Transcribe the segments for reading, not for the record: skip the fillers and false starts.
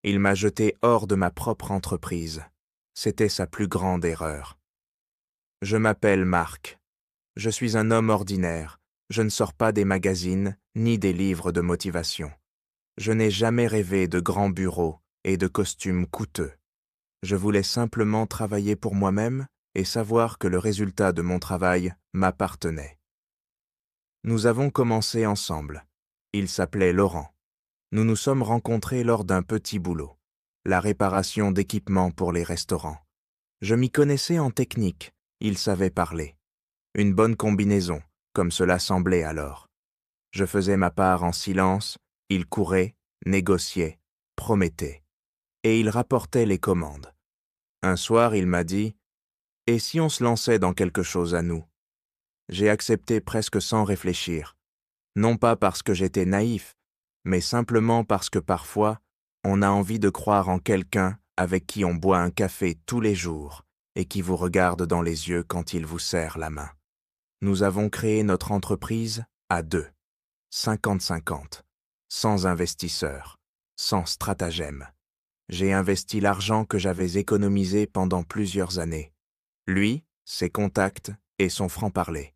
Il m'a jeté hors de ma propre entreprise. C'était sa plus grande erreur. Je m'appelle Marc. Je suis un homme ordinaire. Je ne sors pas des magazines ni des livres de motivation. Je n'ai jamais rêvé de grands bureaux et de costumes coûteux. Je voulais simplement travailler pour moi-même et savoir que le résultat de mon travail m'appartenait. Nous avons commencé ensemble. Il s'appelait Laurent. Nous nous sommes rencontrés lors d'un petit boulot, la réparation d'équipements pour les restaurants. Je m'y connaissais en technique, il savait parler. Une bonne combinaison, comme cela semblait alors. Je faisais ma part en silence, il courait, négociait, promettait. Et il rapportait les commandes. Un soir, il m'a dit « Et si on se lançait dans quelque chose à nous ?» J'ai accepté presque sans réfléchir, non pas parce que j'étais naïf, mais simplement parce que parfois, on a envie de croire en quelqu'un avec qui on boit un café tous les jours et qui vous regarde dans les yeux quand il vous serre la main. Nous avons créé notre entreprise à deux, 50-50, sans investisseur, sans stratagème. J'ai investi l'argent que j'avais économisé pendant plusieurs années. Lui, ses contacts et son franc-parler.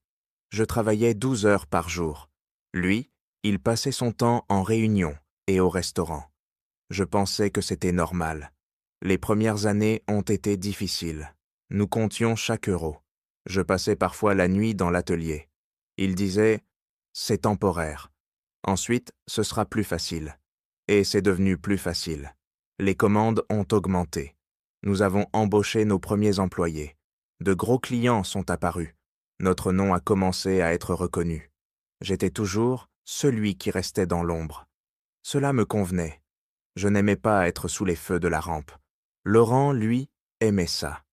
Je travaillais 12 heures par jour. Lui, il passait son temps en réunion et au restaurant. Je pensais que c'était normal. Les premières années ont été difficiles. Nous comptions chaque euro. Je passais parfois la nuit dans l'atelier. Il disait « c'est temporaire ». Ensuite, ce sera plus facile. Et c'est devenu plus facile. Les commandes ont augmenté. Nous avons embauché nos premiers employés. De gros clients sont apparus. Notre nom a commencé à être reconnu. J'étais toujours celui qui restait dans l'ombre. Cela me convenait. Je n'aimais pas être sous les feux de la rampe. Laurent, lui, aimait ça.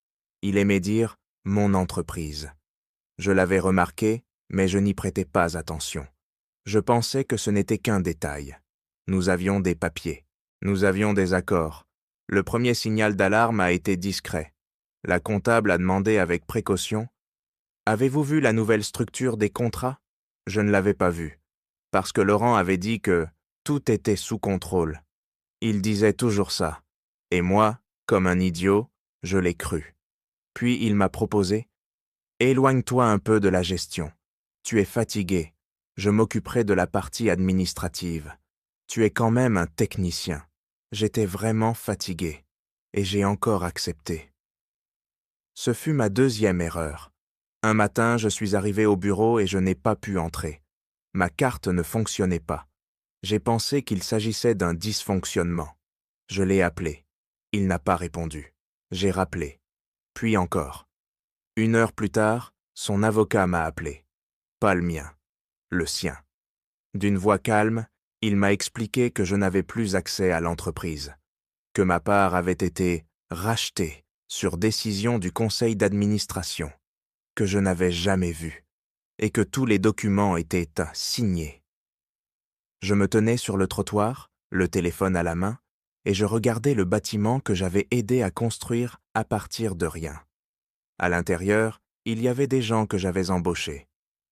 Il aimait dire « mon entreprise ». Je l'avais remarqué, mais je n'y prêtais pas attention. Je pensais que ce n'était qu'un détail. Nous avions des papiers. Nous avions des accords. Le premier signal d'alarme a été discret. La comptable a demandé avec précaution « Avez-vous vu la nouvelle structure des contrats ?» Je ne l'avais pas vue, parce que Laurent avait dit que tout était sous contrôle. Il disait toujours ça. Et moi, comme un idiot, je l'ai cru. Puis il m'a proposé « Éloigne-toi un peu de la gestion. Tu es fatigué. Je m'occuperai de la partie administrative. Tu es quand même un technicien. » J'étais vraiment fatigué. Et j'ai encore accepté. Ce fut ma deuxième erreur. Un matin, je suis arrivé au bureau et je n'ai pas pu entrer. Ma carte ne fonctionnait pas. J'ai pensé qu'il s'agissait d'un dysfonctionnement. Je l'ai appelé. Il n'a pas répondu. J'ai rappelé. Puis encore. 1 heure plus tard, son avocat m'a appelé. Pas le mien, le sien. D'une voix calme, il m'a expliqué que je n'avais plus accès à l'entreprise, que ma part avait été rachetée sur décision du conseil d'administration, que je n'avais jamais vu, et que tous les documents étaient signés. Je me tenais sur le trottoir, le téléphone à la main, et je regardais le bâtiment que j'avais aidé à construire à partir de rien. À l'intérieur, il y avait des gens que j'avais embauchés.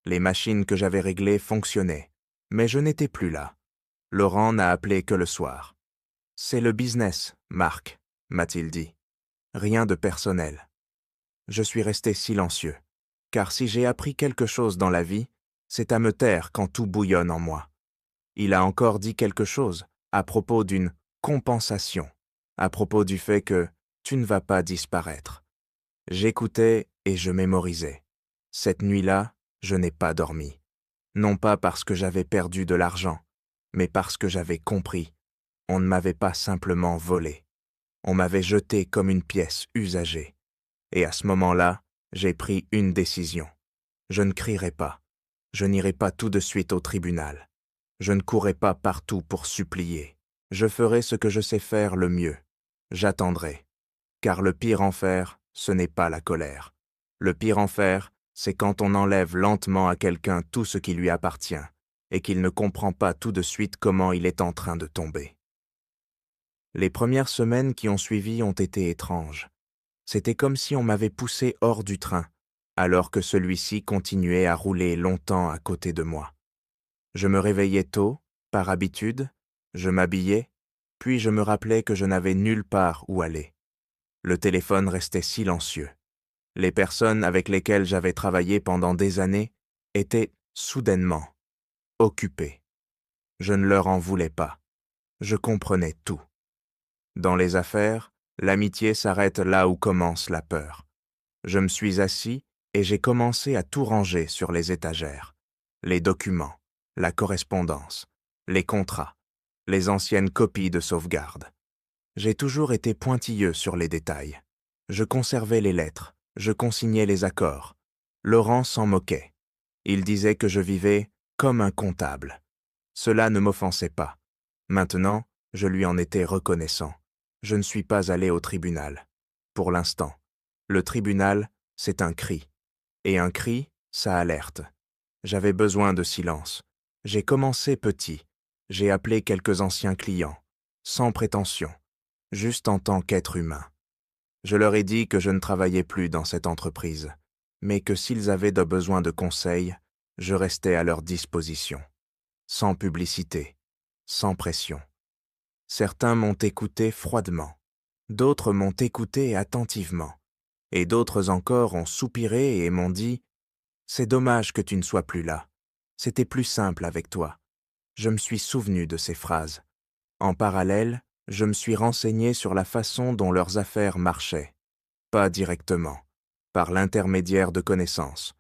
Les machines que j'avais réglées fonctionnaient, mais je n'étais plus là. Laurent n'a appelé que le soir. « C'est le business, Marc », m'a-t-il dit. Rien de personnel. Je suis resté silencieux, car si j'ai appris quelque chose dans la vie, c'est à me taire quand tout bouillonne en moi. Il a encore dit quelque chose à propos d'une compensation, à propos du fait que tu ne vas pas disparaître. J'écoutais et je mémorisais. Cette nuit-là, je n'ai pas dormi. Non pas parce que j'avais perdu de l'argent, mais parce que j'avais compris. On ne m'avait pas simplement volé. On m'avait jeté comme une pièce usagée. Et à ce moment-là, j'ai pris une décision. Je ne crierai pas. Je n'irai pas tout de suite au tribunal. Je ne courrai pas partout pour supplier. Je ferai ce que je sais faire le mieux. J'attendrai. Car le pire enfer, ce n'est pas la colère. Le pire enfer, c'est quand on enlève lentement à quelqu'un tout ce qui lui appartient et qu'il ne comprend pas tout de suite comment il est en train de tomber. Les premières semaines qui ont suivi ont été étranges. C'était comme si on m'avait poussé hors du train, alors que celui-ci continuait à rouler longtemps à côté de moi. Je me réveillais tôt, par habitude, je m'habillais, Puis je me rappelais que je n'avais nulle part où aller. Le téléphone restait silencieux. Les personnes avec lesquelles j'avais travaillé pendant des années étaient soudainement occupées. Je ne leur en voulais pas. Je comprenais tout. Dans les affaires, l'amitié s'arrête là où commence la peur. Je me suis assis et j'ai commencé à tout ranger sur les étagères. Les documents, la correspondance, les contrats, les anciennes copies de sauvegarde. J'ai toujours été pointilleux sur les détails. Je conservais les lettres, je consignais les accords. Laurent s'en moquait. Il disait que je vivais comme un comptable. Cela ne m'offensait pas. Maintenant, je lui en étais reconnaissant. Je ne suis pas allé au tribunal. Pour l'instant. Le tribunal, c'est un cri. Et un cri, ça alerte. J'avais besoin de silence. J'ai commencé petit. J'ai appelé quelques anciens clients, sans prétention, juste en tant qu'être humain. Je leur ai dit que je ne travaillais plus dans cette entreprise, mais que s'ils avaient besoin de conseils, je restais à leur disposition. Sans publicité, sans pression. Certains m'ont écouté froidement, d'autres m'ont écouté attentivement, et d'autres encore ont soupiré et m'ont dit « C'est dommage que tu ne sois plus là. C'était plus simple avec toi. » Je me suis souvenu de ces phrases. En parallèle, je me suis renseigné sur la façon dont leurs affaires marchaient. Pas directement, par l'intermédiaire de connaissances,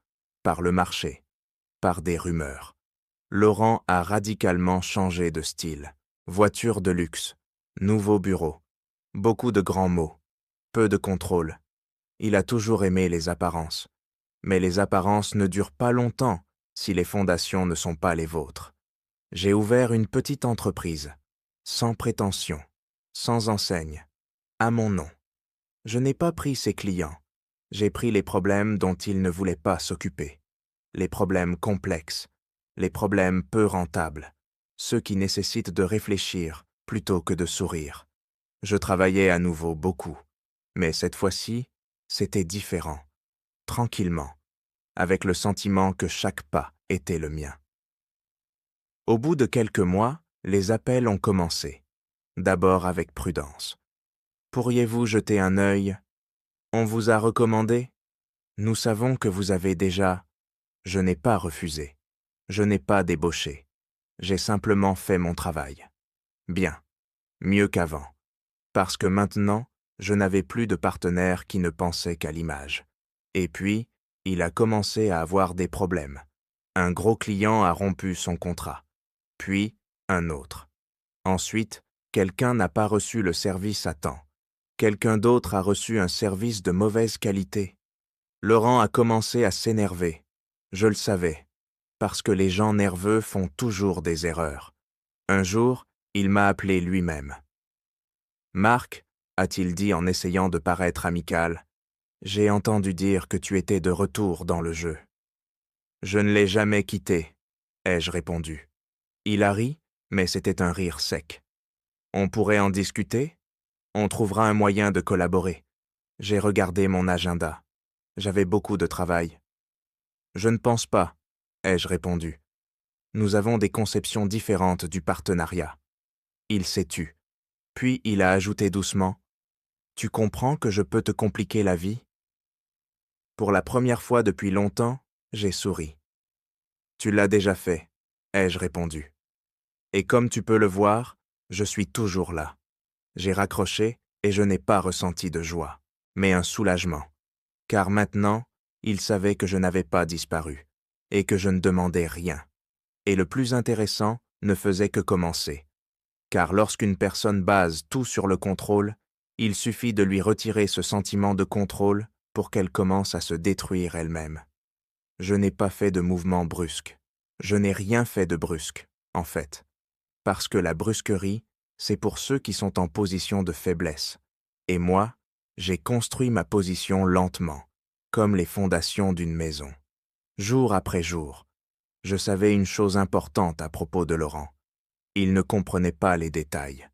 par le marché, par des rumeurs. Laurent a radicalement changé de style. Voiture de luxe, nouveau bureau, beaucoup de grands mots, peu de contrôle. Il a toujours aimé les apparences. Mais les apparences ne durent pas longtemps si les fondations ne sont pas les vôtres. J'ai ouvert une petite entreprise, sans prétention, sans enseigne, à mon nom. Je n'ai pas pris ses clients. J'ai pris les problèmes dont ils ne voulaient pas s'occuper. Les problèmes complexes, les problèmes peu rentables, ceux qui nécessitent de réfléchir plutôt que de sourire. Je travaillais à nouveau beaucoup, mais cette fois-ci, c'était différent, tranquillement, avec le sentiment que chaque pas était le mien. Au bout de quelques mois, les appels ont commencé, d'abord avec prudence. Pourriez-vous jeter un œil? On vous a recommandé? Nous savons que vous avez déjà... Je n'ai pas refusé. Je n'ai pas débauché. J'ai simplement fait mon travail. Bien, mieux qu'avant. Parce que maintenant, je n'avais plus de partenaire qui ne pensait qu'à l'image. Et puis, il a commencé à avoir des problèmes. Un gros client a rompu son contrat. Puis, un autre. Ensuite, quelqu'un n'a pas reçu le service à temps. Quelqu'un d'autre a reçu un service de mauvaise qualité. Laurent a commencé à s'énerver. Je le savais, parce que les gens nerveux font toujours des erreurs. Un jour, il m'a appelé lui-même. « Marc, a-t-il dit en essayant de paraître amical, j'ai entendu dire que tu étais de retour dans le jeu. »« Je ne l'ai jamais quitté, ai-je répondu. Il a ri, mais c'était un rire sec. On pourrait en discuter? On trouvera un moyen de collaborer. J'ai regardé mon agenda. J'avais beaucoup de travail. Je ne pense pas, ai-je répondu. Nous avons des conceptions différentes du partenariat. Il s'est tu. Puis il a ajouté doucement, tu comprends que je peux te compliquer la vie? Pour la première fois depuis longtemps, j'ai souri. Tu l'as déjà fait, ai-je répondu. Et comme tu peux le voir, je suis toujours là. J'ai raccroché et je n'ai pas ressenti de joie, mais un soulagement. Car maintenant, il savait que je n'avais pas disparu et que je ne demandais rien. Et le plus intéressant ne faisait que commencer. Car lorsqu'une personne base tout sur le contrôle, il suffit de lui retirer ce sentiment de contrôle pour qu'elle commence à se détruire elle-même. Je n'ai pas fait de mouvement brusque. Je n'ai rien fait de brusque, en fait. Parce que la brusquerie, c'est pour ceux qui sont en position de faiblesse. Et moi, j'ai construit ma position lentement, comme les fondations d'une maison. Jour après jour, je savais une chose importante à propos de Laurent. Il ne comprenait pas les détails.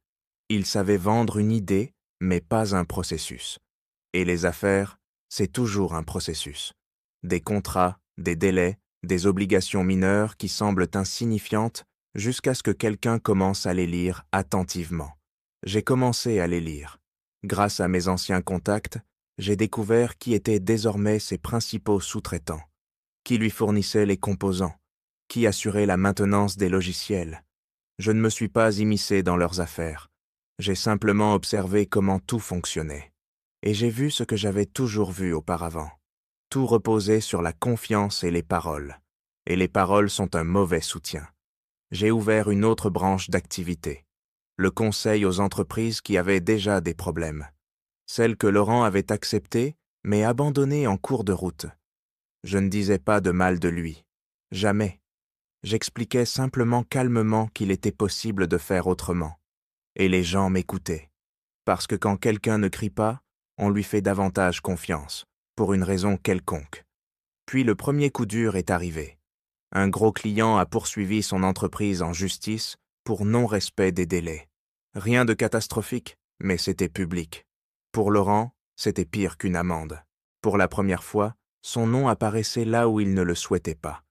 Il savait vendre une idée, mais pas un processus. Et les affaires, c'est toujours un processus. Des contrats, des délais, des obligations mineures qui semblent insignifiantes jusqu'à ce que quelqu'un commence à les lire attentivement. J'ai commencé à les lire. Grâce à mes anciens contacts, j'ai découvert qui étaient désormais ses principaux sous-traitants, qui lui fournissaient les composants, qui assurait la maintenance des logiciels. Je ne me suis pas immiscé dans leurs affaires. J'ai simplement observé comment tout fonctionnait. Et j'ai vu ce que j'avais toujours vu auparavant. Tout reposait sur la confiance et les paroles. Et les paroles sont un mauvais soutien. J'ai ouvert une autre branche d'activité. Le conseil aux entreprises qui avaient déjà des problèmes. Celle que Laurent avait acceptée, mais abandonnée en cours de route. Je ne disais pas de mal de lui. Jamais. J'expliquais simplement calmement qu'il était possible de faire autrement. Et les gens m'écoutaient. Parce que quand quelqu'un ne crie pas, on lui fait davantage confiance, pour une raison quelconque. Puis le premier coup dur est arrivé. Un gros client a poursuivi son entreprise en justice pour non-respect des délais. Rien de catastrophique, mais c'était public. Pour Laurent, c'était pire qu'une amende. Pour la première fois, son nom apparaissait là où il ne le souhaitait pas.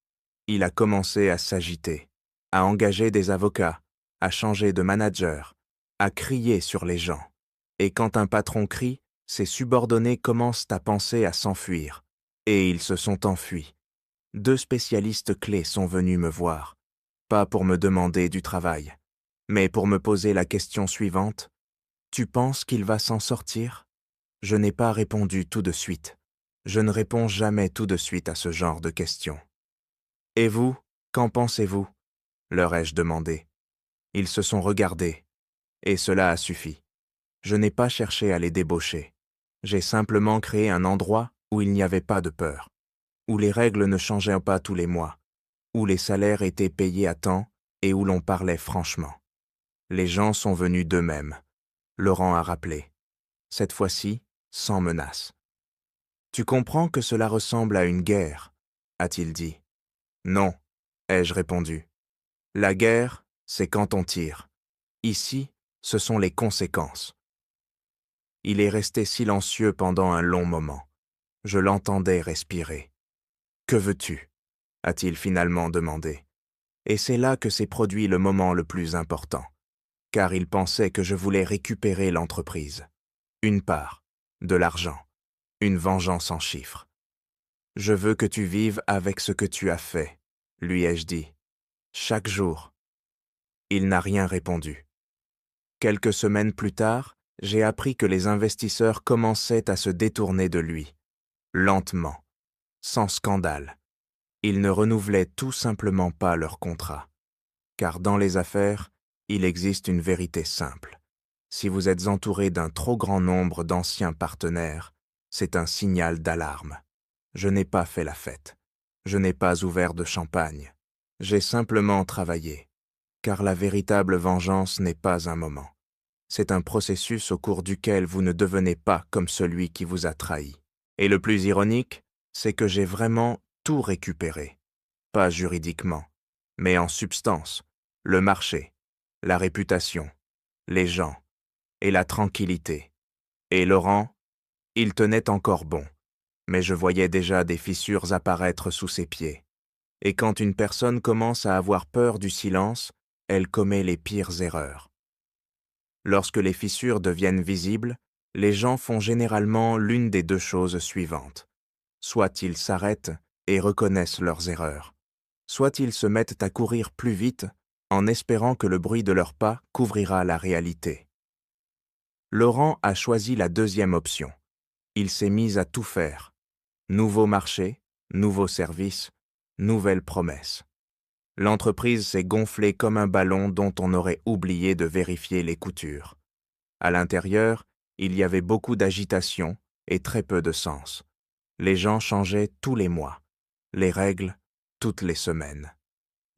Il a commencé à s'agiter, à engager des avocats, à changer de manager, à crier sur les gens. Et quand un patron crie, ses subordonnés commencent à penser à s'enfuir. Et ils se sont enfuis. 2 spécialistes clés sont venus me voir, pas pour me demander du travail, mais pour me poser la question suivante. Tu penses qu'il va s'en sortir? Je n'ai pas répondu tout de suite. Je ne réponds jamais tout de suite à ce genre de questions. Et vous, qu'en pensez-vous? Leur ai-je demandé. Ils se sont regardés, et cela a suffi. Je n'ai pas cherché à les débaucher. J'ai simplement créé un endroit où il n'y avait pas de peur, où les règles ne changeaient pas tous les mois, où les salaires étaient payés à temps et où l'on parlait franchement. Les gens sont venus d'eux-mêmes. Laurent a rappelé. Cette fois-ci, sans menace. Tu comprends que cela ressemble à une guerre, a-t-il dit. Non, ai-je répondu. La guerre, c'est quand on tire. Ici, ce sont les conséquences. Il est resté silencieux pendant un long moment. Je l'entendais respirer. Que veux-tu? A-t-il finalement demandé. Et c'est là que s'est produit le moment le plus important, car il pensait que je voulais récupérer l'entreprise. Une part, de l'argent, une vengeance en chiffres. Je veux que tu vives avec ce que tu as fait, lui ai-je dit. Chaque jour. Il n'a rien répondu. Quelques semaines plus tard, j'ai appris que les investisseurs commençaient à se détourner de lui, lentement, sans scandale. Ils ne renouvelaient tout simplement pas leur contrat. Car dans les affaires, il existe une vérité simple. Si vous êtes entouré d'un trop grand nombre d'anciens partenaires, c'est un signal d'alarme. Je n'ai pas fait la fête. Je n'ai pas ouvert de champagne. J'ai simplement travaillé. Car la véritable vengeance n'est pas un moment. C'est un processus au cours duquel vous ne devenez pas comme celui qui vous a trahi. Et le plus ironique, c'est que j'ai vraiment tout récupéré. Pas juridiquement, mais en substance, le marché, la réputation, les gens et la tranquillité. Et Laurent, il tenait encore bon, mais je voyais déjà des fissures apparaître sous ses pieds. Et quand une personne commence à avoir peur du silence, elle commet les pires erreurs. Lorsque les fissures deviennent visibles, les gens font généralement l'une des 2 choses suivantes. Soit ils s'arrêtent et reconnaissent leurs erreurs, soit ils se mettent à courir plus vite en espérant que le bruit de leurs pas couvrira la réalité. Laurent a choisi la 2e option. Il s'est mis à tout faire. Nouveau marché, nouveaux services, nouvelles promesses. L'entreprise s'est gonflée comme un ballon dont on aurait oublié de vérifier les coutures. À l'intérieur, il y avait beaucoup d'agitation et très peu de sens. Les gens changeaient tous les mois. Les règles, toutes les semaines.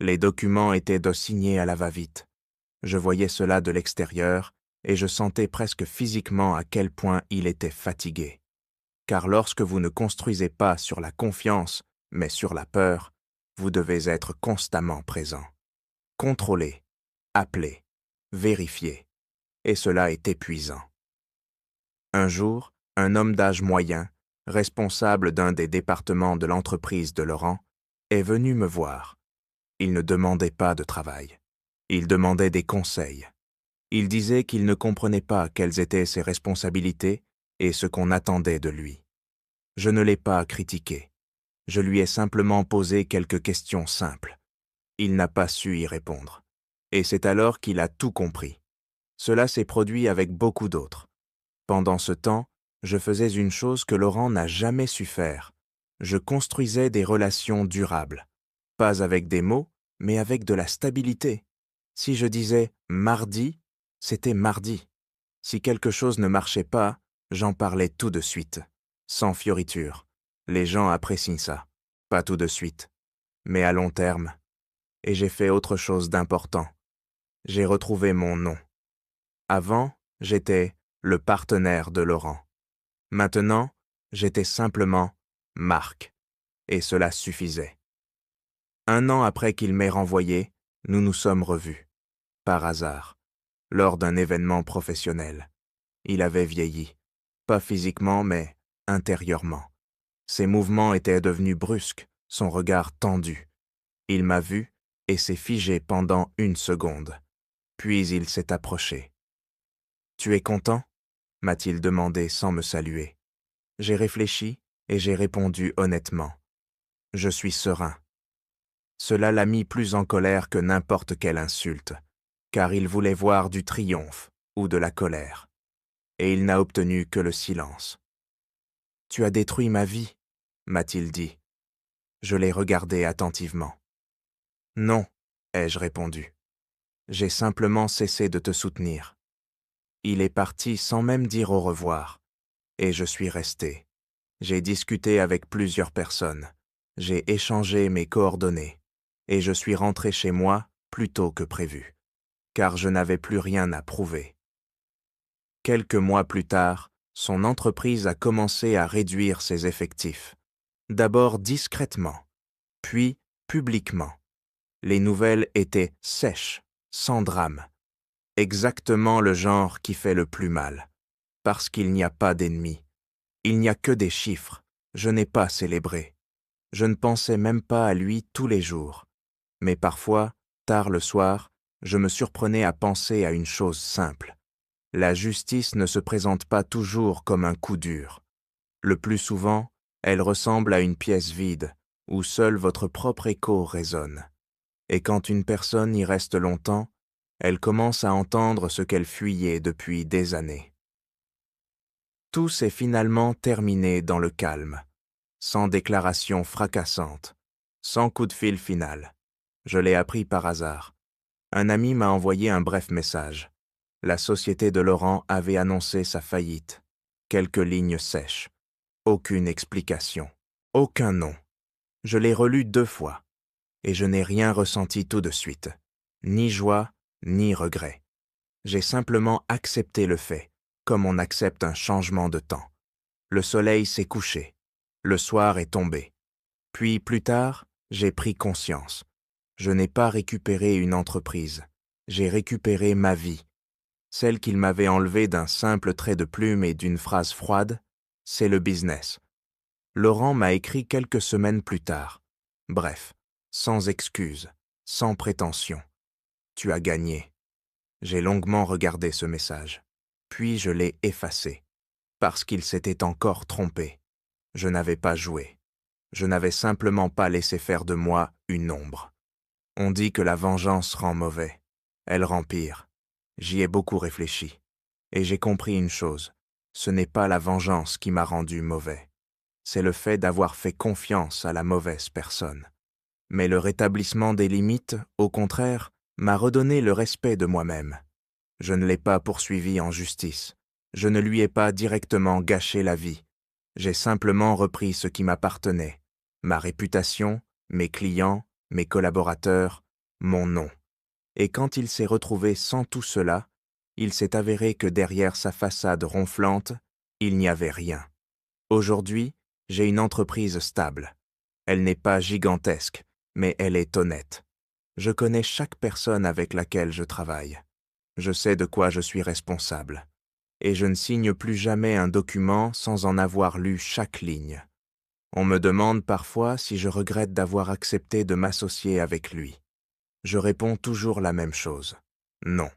Les documents étaient signés à la va-vite. Je voyais cela de l'extérieur et je sentais presque physiquement à quel point il était fatigué. Car lorsque vous ne construisez pas sur la confiance, mais sur la peur, vous devez être constamment présent. Contrôler, appeler, vérifier. Et cela est épuisant. Un jour, un homme d'âge moyen, responsable d'un des départements de l'entreprise de Laurent, est venu me voir. Il ne demandait pas de travail. Il demandait des conseils. Il disait qu'il ne comprenait pas quelles étaient ses responsabilités et ce qu'on attendait de lui. Je ne l'ai pas critiqué. Je lui ai simplement posé quelques questions simples. Il n'a pas su y répondre. Et c'est alors qu'il a tout compris. Cela s'est produit avec beaucoup d'autres. Pendant ce temps, je faisais une chose que Laurent n'a jamais su faire. Je construisais des relations durables. Pas avec des mots, mais avec de la stabilité. Si je disais « mardi », c'était mardi. Si quelque chose ne marchait pas, j'en parlais tout de suite, sans fioriture. Les gens apprécient ça. Pas tout de suite, mais à long terme. Et j'ai fait autre chose d'important. J'ai retrouvé mon nom. Avant, j'étais le partenaire de Laurent. Maintenant, j'étais simplement Marc, et cela suffisait. 1 an après qu'il m'ait renvoyé, nous nous sommes revus, par hasard, lors d'un événement professionnel. Il avait vieilli, pas physiquement, mais intérieurement. Ses mouvements étaient devenus brusques, son regard tendu. Il m'a vu et s'est figé pendant 1 seconde. Puis il s'est approché. « Tu es content ?» m'a-t-il demandé sans me saluer. J'ai réfléchi et j'ai répondu honnêtement. « Je suis serein. » Cela l'a mis plus en colère que n'importe quelle insulte, car il voulait voir du triomphe ou de la colère. Et il n'a obtenu que le silence. « Tu as détruit ma vie » m'a-t-il dit. Je l'ai regardé attentivement. « Non » ai-je répondu. « J'ai simplement cessé de te soutenir. » Il est parti sans même dire au revoir, et je suis resté. J'ai discuté avec plusieurs personnes. J'ai échangé mes coordonnées, et je suis rentré chez moi plus tôt que prévu, car je n'avais plus rien à prouver. Quelques mois plus tard, son entreprise a commencé à réduire ses effectifs. D'abord discrètement, puis publiquement. Les nouvelles étaient sèches, sans drame. Exactement le genre qui fait le plus mal. Parce qu'il n'y a pas d'ennemis. Il n'y a que des chiffres. Je n'ai pas célébré. Je ne pensais même pas à lui tous les jours. Mais parfois, tard le soir, je me surprenais à penser à une chose simple. La justice ne se présente pas toujours comme un coup dur. Le plus souvent, elle ressemble à une pièce vide, où seul votre propre écho résonne. Et quand une personne y reste longtemps, elle commence à entendre ce qu'elle fuyait depuis des années. Tout s'est finalement terminé dans le calme, sans déclaration fracassante, sans coup de fil final. Je l'ai appris par hasard. Un ami m'a envoyé un bref message. La société de Laurent avait annoncé sa faillite. Quelques lignes sèches. Aucune explication. Aucun nom. Je l'ai relu 2 fois, et je n'ai rien ressenti tout de suite. Ni joie, ni regret. J'ai simplement accepté le fait, comme on accepte un changement de temps. Le soleil s'est couché. Le soir est tombé. Puis, plus tard, j'ai pris conscience. Je n'ai pas récupéré une entreprise. J'ai récupéré ma vie. Celle qu'il m'avait enlevée d'un simple trait de plume et d'une phrase froide, c'est le business. Laurent m'a écrit quelques semaines plus tard. Bref, sans excuse, sans prétention. Tu as gagné. J'ai longuement regardé ce message. Puis je l'ai effacé, parce qu'il s'était encore trompé. Je n'avais pas joué. Je n'avais simplement pas laissé faire de moi une ombre. On dit que la vengeance rend mauvais. Elle rend pire. J'y ai beaucoup réfléchi. Et j'ai compris une chose. Ce n'est pas la vengeance qui m'a rendu mauvais. C'est le fait d'avoir fait confiance à la mauvaise personne. Mais le rétablissement des limites, au contraire, m'a redonné le respect de moi-même. Je ne l'ai pas poursuivi en justice. Je ne lui ai pas directement gâché la vie. J'ai simplement repris ce qui m'appartenait. Ma réputation, mes clients, mes collaborateurs, mon nom. Et quand il s'est retrouvé sans tout cela, il s'est avéré que derrière sa façade ronflante, il n'y avait rien. Aujourd'hui, j'ai une entreprise stable. Elle n'est pas gigantesque, mais elle est honnête. Je connais chaque personne avec laquelle je travaille. Je sais de quoi je suis responsable. Et je ne signe plus jamais un document sans en avoir lu chaque ligne. On me demande parfois si je regrette d'avoir accepté de m'associer avec lui. Je réponds toujours la même chose. Non.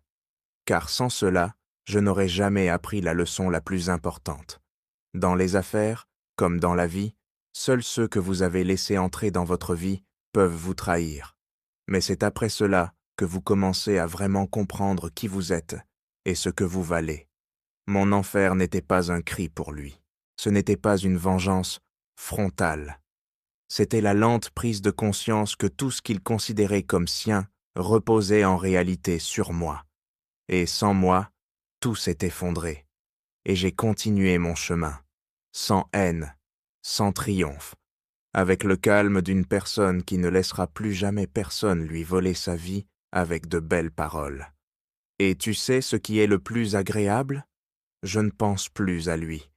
car sans cela, je n'aurais jamais appris la leçon la plus importante. Dans les affaires, comme dans la vie, seuls ceux que vous avez laissés entrer dans votre vie peuvent vous trahir. Mais c'est après cela que vous commencez à vraiment comprendre qui vous êtes et ce que vous valez. Mon enfer n'était pas un cri pour lui. Ce n'était pas une vengeance frontale. C'était la lente prise de conscience que tout ce qu'il considérait comme sien reposait en réalité sur moi. Et sans moi, tout s'est effondré. Et j'ai continué mon chemin, sans haine, sans triomphe, avec le calme d'une personne qui ne laissera plus jamais personne lui voler sa vie avec de belles paroles. Et tu sais ce qui est le plus agréable ? Je ne pense plus à lui.